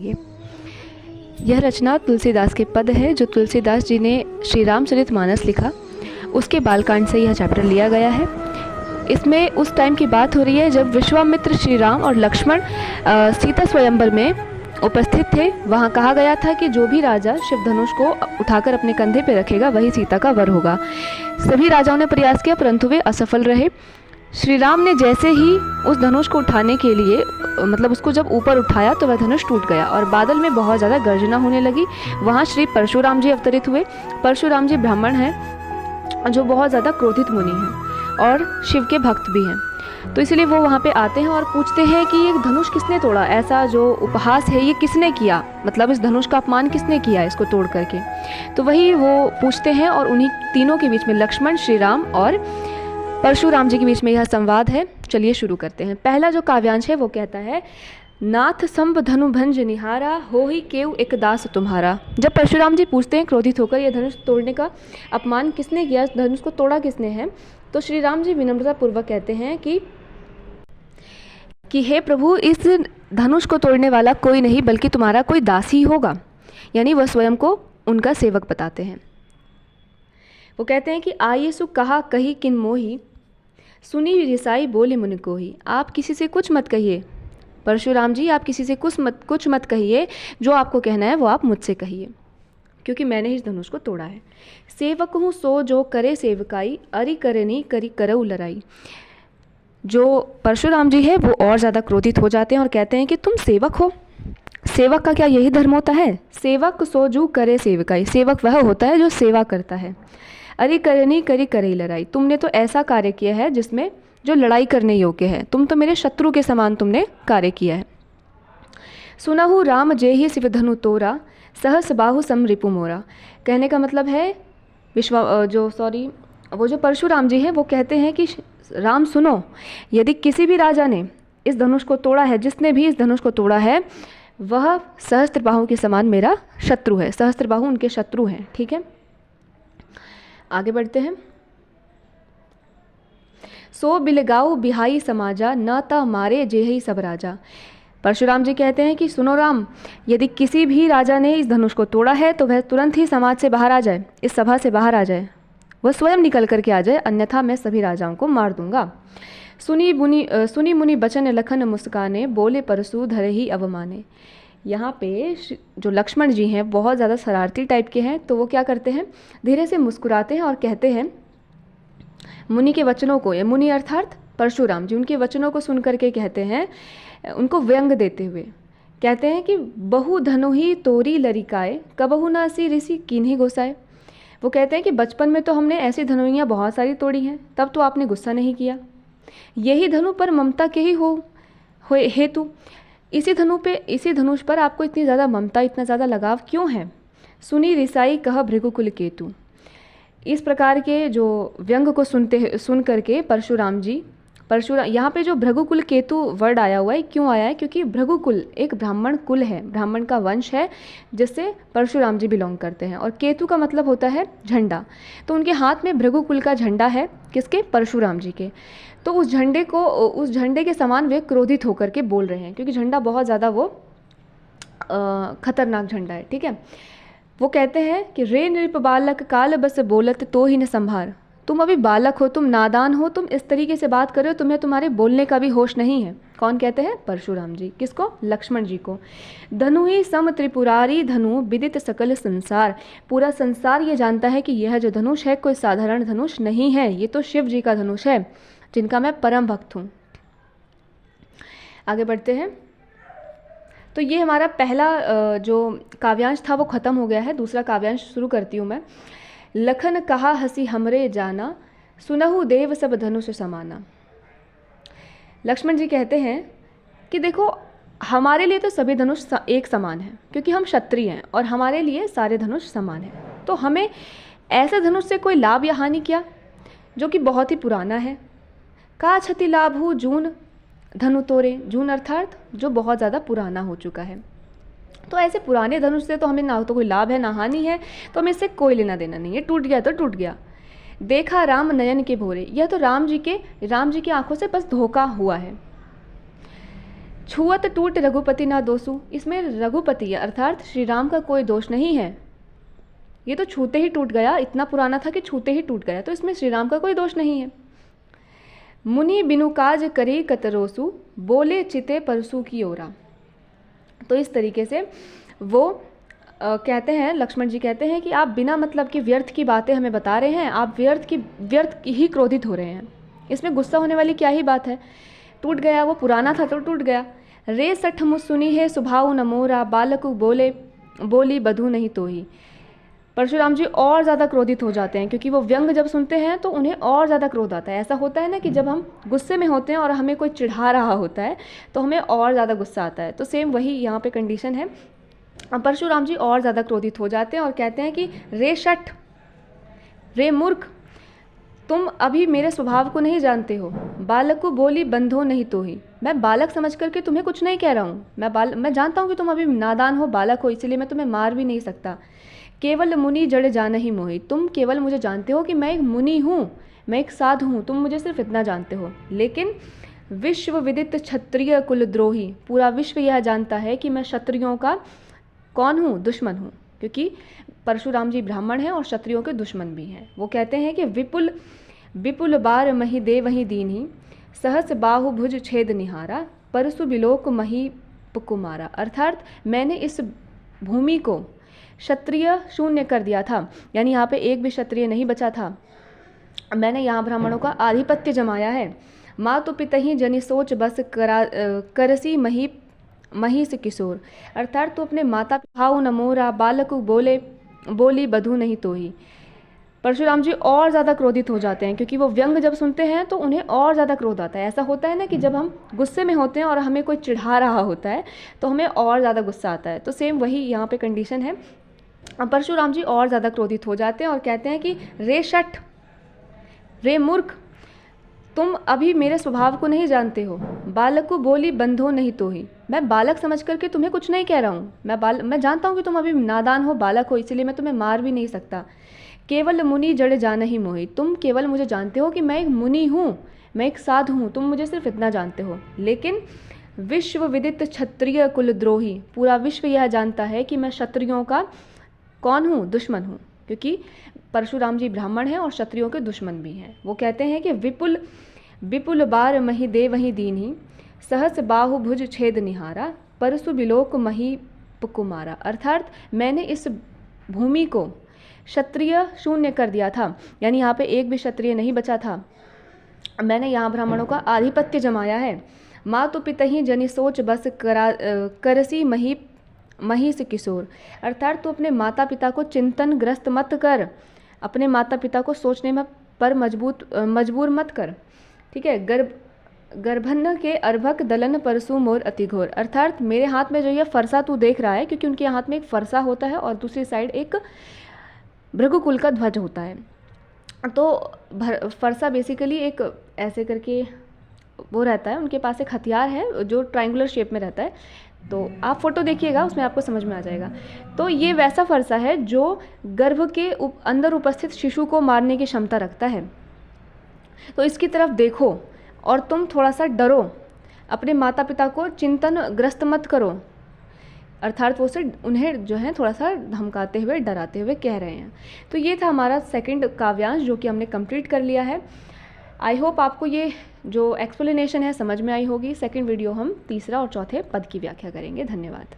यह रचना तुलसीदास के पद है जो तुलसीदास जी ने श्री रामचरितमानस लिखा, उसके बालकांड से यह चैप्टर लिया गया है। इसमें उस टाइम की बात हो रही है जब विश्वामित्र, श्री राम और लक्ष्मण सीता स्वयंवर में उपस्थित थे। वहाँ कहा गया था कि जो भी राजा शिव धनुष को उठाकर अपने कंधे पर रखेगा वही सीता का वर होगा। सभी राजाओं ने प्रयास किया परंतु वे असफल रहे। श्री राम ने जैसे ही उस धनुष को उठाने के लिए मतलब उसको जब ऊपर उठाया तो वह धनुष टूट गया और बादल में बहुत ज़्यादा गर्जना होने लगी। वहाँ श्री परशुराम जी अवतरित हुए। परशुराम जी ब्राह्मण हैं जो बहुत ज़्यादा क्रोधित मुनि हैं और शिव के भक्त भी हैं। तो इसलिए वो वहाँ पे आते हैं और पूछते हैं कि ये धनुष किसने तोड़ा, ऐसा जो उपहास है ये किसने किया, मतलब इस धनुष का अपमान किसने किया इसको तोड़ करके। तो वही वो पूछते हैं और उन्हीं तीनों के बीच में लक्ष्मण, श्री राम और परशुराम जी के बीच में यह संवाद है। चलिए शुरू करते हैं। पहला जो काव्यांश है वो कहता है, नाथ संभ धनु भंज निहारा, हो ही केव एक दास तुम्हारा। जब परशुराम जी पूछते हैं क्रोधित होकर यह धनुष तोड़ने का अपमान किसने किया, धनुष को तोड़ा किसने है, तो श्री राम जी विनम्रता पूर्वक कहते हैं कि हे प्रभु, इस धनुष को तोड़ने वाला कोई नहीं बल्कि तुम्हारा कोई दास ही होगा। यानी वह स्वयं को उनका सेवक बताते हैं। वो कहते हैं कि आइए सु कहा कही किन मोही, सुनी रिसाई बोले मुनि को ही। आप किसी से कुछ मत कहिए परशुराम जी, आप किसी से कुछ मत कहिए, जो आपको कहना है वो आप मुझसे कहिए, क्योंकि मैंने इस धनुष को तोड़ा है। सेवक हूँ सो जो करे सेवकाई, अरि करनी करी करऊ लड़ाई। जो परशुराम जी है वो और ज़्यादा क्रोधित हो जाते हैं और कहते हैं कि तुम सेवक हो, सेवक का क्या यही धर्म होता है? सेवक सो जो करे सेवकाई, सेवक वह होता है जो सेवा करता है। अरे करनी करी करे लड़ाई, तुमने तो ऐसा कार्य किया है जिसमें जो लड़ाई करने योग्य है, तुम तो मेरे शत्रु के समान तुमने कार्य किया है। सुनहु राम जेहि शिव धनु तोरा, सहस बाहु सम रिपु मोरा। कहने का मतलब है वो जो परशुराम जी हैं वो कहते हैं कि राम सुनो, यदि किसी भी राजा ने इस धनुष को तोड़ा है, जिसने भी इस धनुष को तोड़ा है, वह सहस्त्रबाहु के समान मेरा शत्रु है। सहस्त्रबाहु उनके शत्रु हैं। ठीक है, आगे बढ़ते हैं। सो बिलगाऊ बिहाई समाजा, न ता मारे जेहि सब राजा। परशुराम जी कहते हैं कि सुनो राम, यदि किसी भी राजा ने इस धनुष को तोड़ा है तो वह तुरंत ही समाज से बाहर आ जाए, इस सभा से बाहर आ जाए, वह स्वयं निकल करके आ जाए, अन्यथा मैं सभी राजाओं को मार दूंगा। सुनी मुनि बचन लखन मुस्काने, बोले परशु धरे ही अवमाने। यहाँ पे जो लक्ष्मण जी हैं बहुत ज़्यादा शरारती टाइप के हैं, तो वो क्या करते हैं, धीरे से मुस्कुराते हैं और कहते हैं मुनि के वचनों को, ये मुनि अर्थात परशुराम जी, उनके वचनों को सुन करके कहते हैं, उनको व्यंग देते हुए कहते हैं कि बहु धनु ही तोरी लरिकाए, कबहु नासी ऋषि किन्हीं गोसाए। वो कहते हैं कि बचपन में तो हमने ऐसी धनुइयाँ बहुत सारी तोड़ी हैं, तब तो आपने गुस्सा नहीं किया। यही धनु पर ममता के ही हेतु, इसी धनुष पर आपको इतनी ज़्यादा ममता, इतना ज़्यादा लगाव क्यों है? सुनी रिसाई कह भृगुकुल केतु। इस प्रकार के जो व्यंग को सुन करके परशुराम यहाँ पे जो भृगुकुल केतु वर्ड आया हुआ है, क्यों आया है? क्योंकि भृगुकुल एक ब्राह्मण कुल है, ब्राह्मण का वंश है जिससे परशुराम जी बिलोंग करते हैं, और केतु का मतलब होता है झंडा। तो उनके हाथ में भृगुकुल का झंडा है, किसके? परशुराम जी के। तो उस झंडे के समान वे क्रोधित होकर के बोल रहे हैं, क्योंकि झंडा बहुत ज़्यादा वो खतरनाक झंडा है। ठीक है, वो कहते हैं कि रे नृप बालक काल बस बोलत तो ही न संभार। तुम अभी बालक हो, तुम नादान हो, तुम इस तरीके से बात कर रहे हो, तुम्हें तुम्हारे बोलने का भी होश नहीं है। कौन कहते हैं? परशुराम जी। किसको? लक्ष्मण जी को। धनु ही सम त्रिपुरारी धनु विदित सकल संसार। पूरा संसार ये जानता है कि यह जो धनुष है कोई साधारण धनुष नहीं है, ये तो शिव जी का धनुष है, जिनका मैं परम भक्त हूँ। आगे बढ़ते हैं। तो ये हमारा पहला जो काव्यांश था वो ख़त्म हो गया है। दूसरा काव्यांश शुरू करती हूँ मैं। लखन कहा हसी हमरे जाना, सुनहु देव सब धनुष समाना। लक्ष्मण जी कहते हैं कि देखो, हमारे लिए तो सभी धनुष एक समान है, क्योंकि हम क्षत्रिय हैं और हमारे लिए सारे धनुष समान हैं। तो हमें ऐसे धनुष से कोई लाभ या हानि क्या, जो कि बहुत ही पुराना है। का क्षति लाभ हो जून धनु तोरे। जून अर्थात जो बहुत ज़्यादा पुराना हो चुका है। तो ऐसे पुराने धनुष से तो हमें ना तो कोई लाभ है ना हानि है, तो हमें इससे कोई लेना देना नहीं है। टूट गया तो टूट गया। देखा राम नयन के भोरे, यह तो राम जी की आंखों से बस धोखा हुआ है। छुअत टूट रघुपति ना दोषु, इसमें रघुपति अर्थात श्री राम का कोई दोष नहीं है। ये तो छूते ही टूट गया, इतना पुराना था कि छूते ही टूट गया, तो इसमें श्री राम का कोई दोष नहीं है। मुनि बिनु काज करी कतरोसु, बोले चिते परसु की ओरा। तो इस तरीके से वो कहते हैं, लक्ष्मण जी कहते हैं कि आप बिना मतलब के व्यर्थ की बातें हमें बता रहे हैं, आप व्यर्थ ही क्रोधित हो रहे हैं। इसमें गुस्सा होने वाली क्या ही बात है, टूट गया, वो पुराना था तो टूट गया। रे सठ मुझ सुनी है सुभाव न मोरा, बालक बोली बधू नहीं तो ही। परशुराम जी और ज़्यादा क्रोधित हो जाते हैं, क्योंकि वो व्यंग जब सुनते हैं तो उन्हें और ज़्यादा क्रोध आता है। ऐसा होता है ना कि जब हम गुस्से में होते हैं और हमें कोई चिढ़ा रहा होता है तो हमें और ज़्यादा गुस्सा आता है, तो सेम वही यहाँ पे कंडीशन है। परशुराम जी और ज़्यादा क्रोधित हो जाते हैं और कहते हैं कि रे शठ, रे मूर्ख, तुम अभी मेरे स्वभाव को नहीं जानते हो, बालक को बोली बंधो नहीं तो ही। मैं बालक समझ करके तुम्हें कुछ नहीं कह रहा हूँ, मैं जानता हूँ कि तुम अभी नादान हो, बालक हो, इसलिए मैं तुम्हें मार भी नहीं सकता। केवल मुनि जड़ जान ही मोहि, तुम केवल मुझे जानते हो कि मैं एक मुनि हूँ, मैं एक साधु हूँ, तुम मुझे सिर्फ इतना जानते हो। लेकिन विश्व विदित क्षत्रिय कुलद्रोही, पूरा विश्व यह जानता है कि मैं क्षत्रियों का कौन हूँ, दुश्मन हूँ, क्योंकि परशुराम जी ब्राह्मण हैं और क्षत्रियों के दुश्मन भी हैं। वो कहते हैं कि विपुल विपुल बार मही दे वही दीन ही, सहस बाहु भुज छेद निहारा, परसु बिलोक मही पुकुमारा। अर्थात मैंने इस भूमि को क्षत्रिय शून्य कर दिया था, यानी यहाँ पे एक भी क्षत्रिय नहीं बचा था। मैंने यहाँ ब्राह्मणों का आधिपत्य जमाया है। माँ तो पितही जनि सोच बस करसी मही से किशोर। अर्थात तो अपने माता पिताओं न मोरा, बालक बोली बधू नहीं तो ही। परशुराम जी और ज़्यादा क्रोधित हो जाते हैं, क्योंकि वो व्यंग जब सुनते हैं तो उन्हें और ज़्यादा क्रोध आता है। ऐसा होता है ना कि जब हम गुस्से में होते हैं और हमें कोई चिढ़ा रहा होता है तो हमें और ज़्यादा गुस्सा आता है, तो सेम वही यहाँ पे कंडीशन है। परशुराम जी और ज़्यादा क्रोधित हो जाते हैं और कहते हैं कि रे शठ, रे मूर्ख, तुम अभी मेरे स्वभाव को नहीं जानते हो, बालक को बोली बंधो नहीं तो ही। मैं बालक समझ करके तुम्हें कुछ नहीं कह रहा हूँ, मैं जानता हूँ कि तुम अभी नादान हो, बालक हो, इसलिए मैं तुम्हें मार भी नहीं सकता। केवल मुनि जड़ जान ही मोहि, तुम केवल मुझे जानते हो कि मैं एक मुनि हूँ, मैं एक साधु हूँ, तुम मुझे सिर्फ इतना जानते हो। लेकिन विश्व विदित क्षत्रिय कुलद्रोही, पूरा विश्व यह जानता है कि मैं क्षत्रियों का कौन हूँ, दुश्मन हूँ, क्योंकि परशुराम जी ब्राह्मण हैं और क्षत्रियों के दुश्मन भी हैं। वो कहते हैं कि विपुल बार मही दे वही दीन ही, सहस बाहु भुज छेद निहारा, परसु बिलोक मही पुकुमारा। अर्थात मैंने इस भूमि को क्षत्रिय शून्य कर दिया था, यानी यहाँ पे एक भी क्षत्रिय नहीं बचा था। मैंने यहाँ ब्राह्मणों का आधिपत्य जमाया है। माँ तो पितही जनि सोच बस करसी मही से किशोर। अर्थात तो अपने माता पिता को चिंतन ग्रस्त मत कर, अपने माता पिता को सोचने में पर मजबूर मत कर। ठीक है। गर्भन्न के अर्भक दलन परसु मोर अति घोर। अर्थात मेरे हाथ में जो ये फरसा तू देख रहा है, क्योंकि उनके हाथ में एक फरसा होता है और दूसरी साइड एक भृगुकुल का ध्वज होता है। तो फरसा बेसिकली एक ऐसे करके वो रहता है, उनके पास एक हथियार है जो ट्रायंगुलर शेप में रहता है। तो आप फोटो देखिएगा, उसमें आपको समझ में आ जाएगा। तो ये वैसा फरसा है जो गर्भ के अंदर उपस्थित शिशु को मारने की क्षमता रखता है। तो इसकी तरफ देखो और तुम थोड़ा सा डरो, अपने माता पिता को चिंतन ग्रस्त मत करो। अर्थात वो से उन्हें जो है थोड़ा सा धमकाते हुए, डराते हुए कह रहे हैं। तो ये था हमारा सेकंड काव्यांश जो कि हमने कंप्लीट कर लिया है। आई होप आपको ये जो एक्सप्लेनेशन है समझ में आई होगी। सेकंड वीडियो हम तीसरा और चौथे पद की व्याख्या करेंगे। धन्यवाद।